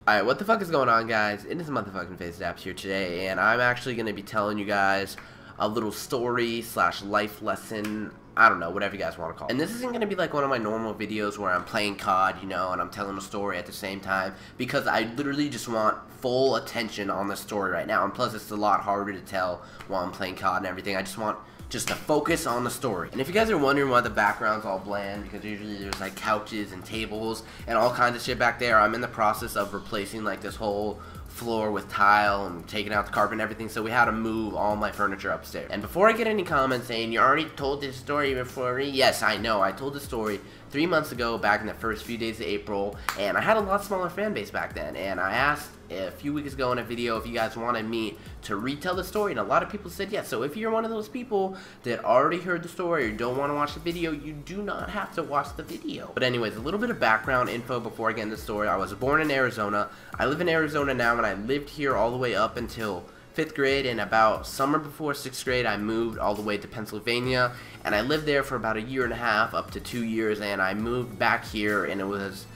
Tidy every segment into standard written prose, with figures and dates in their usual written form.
Alright, what the fuck is going on, guys? It is motherfucking FaceDaps here today, and I'm actually going to be telling you guys a little story slash life lesson, I don't know, whatever you guys want to call it. And this isn't going to be like one of my normal videos where I'm playing COD, you know, and I'm telling a story at the same time, because I literally just want full attention on the story right now, and plus it's a lot harder to tell while I'm playing COD and everything. I just want to focus on the story. And if you guys are wondering why the background's all bland, because usually there's like couches and tables and all kinds of shit back there, I'm in the process of replacing like this whole floor with tile and taking out the carpet and everything, so we had to move all my furniture upstairs. And before I get any comments saying, you already told this story before, yes, I know, I told the story 3 months ago, back in the first few days of April, and I had a lot smaller fan base back then, and I asked a few weeks ago in a video if you guys wanted me to retell the story, and a lot of people said yes. So if you're one of those people that already heard the story or don't want to watch the video, you do not have to watch the video. But anyways, a little bit of background info before I get into the story. I was born in Arizona. I live in Arizona now, and I lived here all the way up until 5th grade, and about summer before 6th grade I moved all the way to Pennsylvania, and I lived there for about a year and a half, up to 2 years, and I moved back here, and it was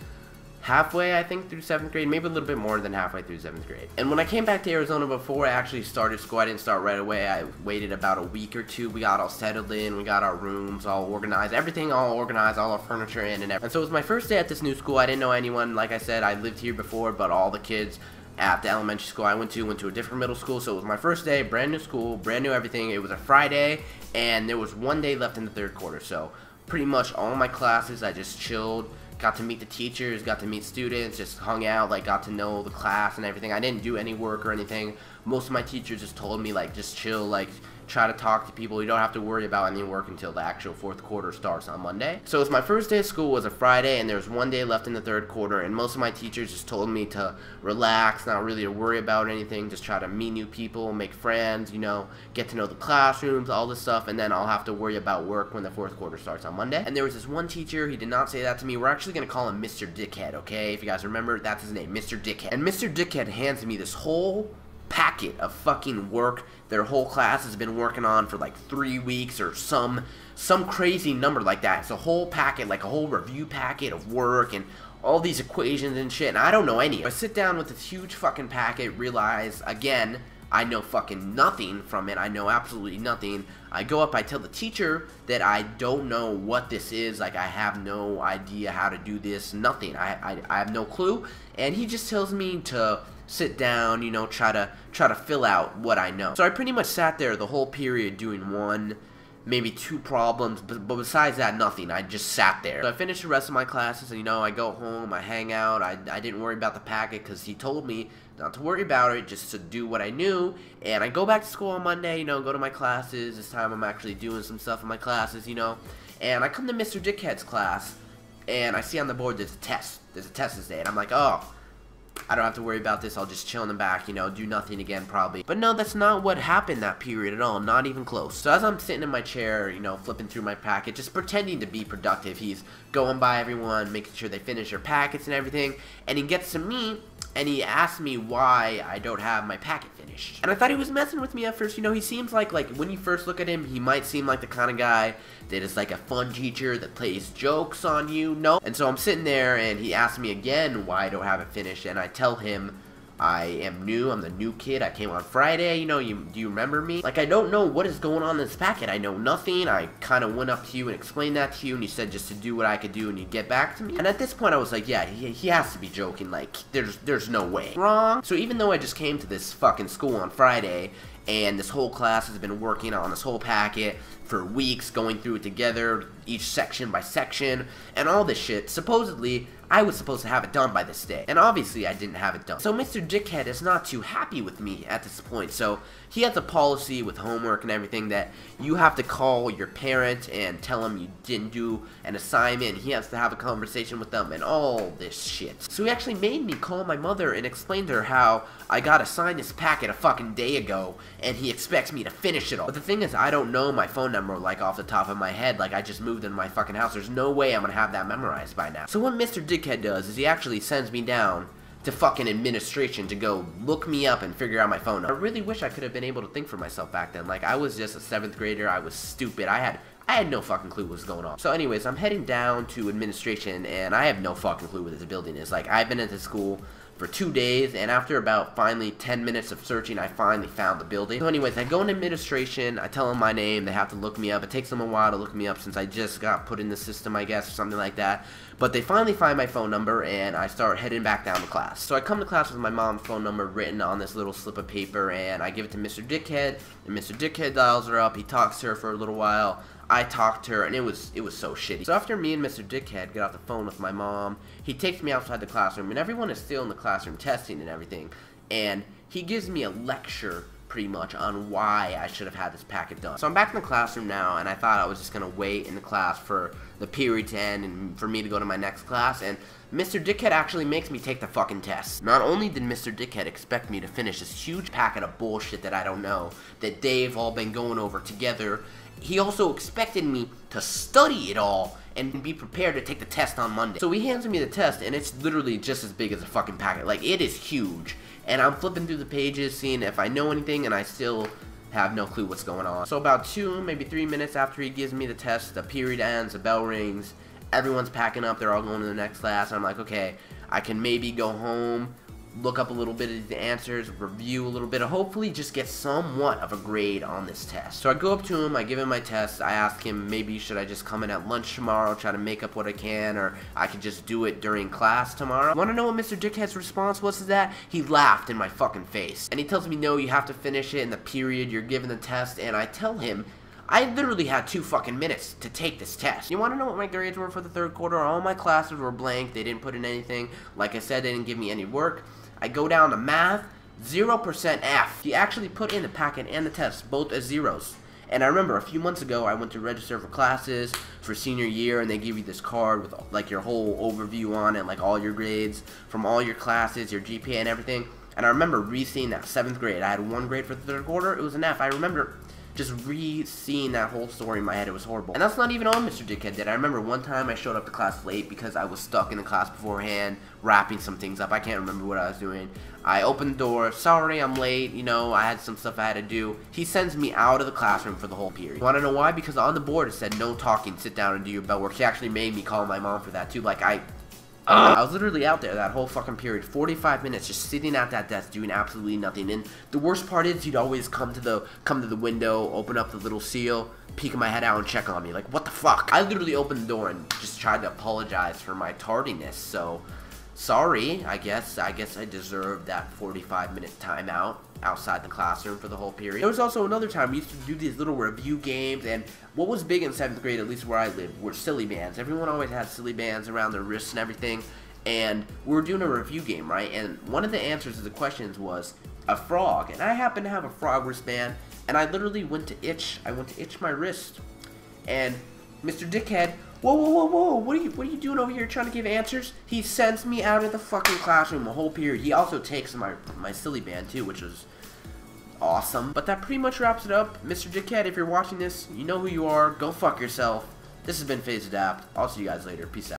halfway, I think, through 7th grade, maybe a little bit more than halfway through 7th grade. And when I came back to Arizona, before I actually started school, I didn't start right away. I waited about a week or two. We got all settled in, we got our rooms all organized, everything all organized, all our furniture in and everything. And so it was my first day at this new school. I didn't know anyone. Like I said, I lived here before, but all the kids at the elementary school I went to a different middle school. So it was my first day, brand new school, brand new everything. It was a Friday, and there was one day left in the third quarter. So pretty much all my classes, I just chilled, got to meet the teachers, got to meet students, just hung out, like got to know the class and everything. I didn't do any work or anything. Most of my teachers just told me, like, just chill, like, try to talk to people. You don't have to worry about any work until the actual fourth quarter starts on Monday. So it was my first day of school, was a Friday, and there was one day left in the third quarter, and most of my teachers just told me to relax, not really to worry about anything, just try to meet new people, make friends, you know, get to know the classrooms, all this stuff, and then I'll have to worry about work when the fourth quarter starts on Monday. And there was this one teacher, he did not say that to me. We're actually going to call him Mr. Dickhead, okay? If you guys remember, that's his name, Mr. Dickhead. And Mr. Dickhead hands me this whole packet of fucking work their whole class has been working on for like 3 weeks or some crazy number like that. It's a whole packet, like a whole review packet of work and all these equations and shit, and I don't know any of it. I sit down with this huge fucking packet, realize, again, I know fucking nothing from it. I know absolutely nothing. I go up, I tell the teacher that I don't know what this is, like I have no idea how to do this, nothing. I have no clue, and he just tells me to sit down, you know, try to fill out what I know. So I pretty much sat there the whole period doing one, maybe two problems, but besides that, nothing. I just sat there. So I finished the rest of my classes, and you know, I go home, I hang out. I didn't worry about the packet because he told me not to worry about it, just to do what I knew. And I go back to school on Monday, you know, go to my classes. This time I'm actually doing some stuff in my classes, you know. And I come to Mr. Dickhead's class, and I see on the board there's a test. There's a test this day, and I'm like, oh, I don't have to worry about this, I'll just chill in the back, you know, do nothing again probably. But no, that's not what happened that period at all, not even close. So as I'm sitting in my chair, you know, flipping through my packet, just pretending to be productive, he's going by everyone, making sure they finish their packets and everything, and he gets to me, and he asks me why I don't have my packet finished. And I thought he was messing with me at first. You know, he seems like when you first look at him, he might seem like the kind of guy that is like a fun teacher that plays jokes on you. No. And so I'm sitting there, and he asks me again why I don't have it finished, and I tell him I am new, I'm the new kid, I came on Friday, you know, do you remember me? Like, I don't know what is going on in this packet, I know nothing. I kind of went up to you and explained that to you, and you said just to do what I could do and you'd get back to me. And at this point I was like, yeah, he has to be joking, like, there's no way. Wrong. So even though I just came to this fucking school on Friday, and this whole class has been working on this whole packet for weeks, going through it together, each section by section, and all this shit, supposedly I was supposed to have it done by this day, and obviously I didn't have it done. So Mr. Dickhead is not too happy with me at this point, so he has a policy with homework and everything that you have to call your parent and tell them you didn't do an assignment. He has to have a conversation with them and all this shit. So he actually made me call my mother and explain to her how I got assigned this packet a fucking day ago, and he expects me to finish it all. But the thing is, I don't know my phone number, like, off the top of my head. Like, I just moved into my fucking house. There's no way I'm gonna have that memorized by now. So what Mr. Dickhead does is he actually sends me down to fucking administration to go look me up and figure out my phone number. I really wish I could have been able to think for myself back then. Like, I was just a 7th grader. I was stupid. I had no fucking clue what was going on. So anyways, I'm heading down to administration, and I have no fucking clue what this building is. Like, I've been at this school for 2 days, and after about finally 10 minutes of searching, I finally found the building. So anyways, I go into administration, I tell them my name, they have to look me up. It takes them a while to look me up since I just got put in the system, I guess, or something like that. But they finally find my phone number, and I start heading back down to class. So I come to class with my mom's phone number written on this little slip of paper, and I give it to Mr. Dickhead, and Mr. Dickhead dials her up. He talks to her for a little while. I talked to her, and it was so shitty. So after me and Mr. Dickhead get off the phone with my mom, he takes me outside the classroom, and everyone is still in the classroom testing and everything, and he gives me a lecture pretty much on why I should have had this packet done. So I'm back in the classroom now, and I thought I was just gonna wait in the class for the period to end and for me to go to my next class, and Mr. Dickhead actually makes me take the fucking test. Not only did Mr. Dickhead expect me to finish this huge packet of bullshit that I don't know, that they've all been going over together, he also expected me to study it all and be prepared to take the test on Monday. So he hands me the test, and it's literally just as big as a fucking packet. Like, it is huge. And I'm flipping through the pages, seeing if I know anything, and I still have no clue what's going on. So about 2, maybe 3 minutes after he gives me the test, the period ends, the bell rings, everyone's packing up, they're all going to the next class. I'm like, okay, I can maybe go home, look up a little bit of the answers, review a little bit, and hopefully just get somewhat of a grade on this test. So I go up to him, I give him my test, I ask him maybe should I just come in at lunch tomorrow, try to make up what I can, or I could just do it during class tomorrow. Want to know what Mr. Dickhead's response was to that? He laughed in my fucking face. And he tells me, no, you have to finish it in the period you're given the test, and I tell him, I literally had 2 fucking minutes to take this test. You want to know what my grades were for the third quarter? All my classes were blank, they didn't put in anything. Like I said, they didn't give me any work. I go down to math, 0% F. He actually put in the packet and the test, both as zeros. And I remember a few months ago, I went to register for classes for senior year, and they give you this card with like your whole overview on it, like all your grades from all your classes, your GPA and everything. And I remember re-seeing that 7th grade. I had 1 grade for the third quarter, it was an F. I remember just re-seeing that whole story in my head. It was horrible. And that's not even all Mr. Dickhead did. I remember one time I showed up to class late because I was stuck in the class beforehand, wrapping some things up. I can't remember what I was doing. I opened the door, sorry I'm late, you know, I had some stuff I had to do. He sends me out of the classroom for the whole period. Want to know why? Because on the board it said no talking, sit down and do your bell work. He actually made me call my mom for that too. Like, I was literally out there that whole fucking period, 45 minutes, just sitting at that desk doing absolutely nothing. And the worst part is he'd always come to the window, open up the little seal, peek my head out and check on me. Like, what the fuck? I literally opened the door and just tried to apologize for my tardiness. So, sorry, I guess I deserved that 45-minute timeout outside the classroom for the whole period. There was also another time we used to do these little review games, and what was big in 7th grade, at least where I lived, were silly bands. Everyone always had silly bands around their wrists and everything, and we were doing a review game, right? And one of the answers to the questions was a frog, and I happened to have a frog wristband, and I literally went to itch my wrist, and Mr. Dickhead, whoa, what are you doing over here trying to give answers? He sends me out of the fucking classroom the whole period. He also takes my silly band too, which was awesome. But that pretty much wraps it up. Mr. Dickhead, if you're watching this, you know who you are. Go fuck yourself. This has been FaZe Adapt. I'll see you guys later. Peace out.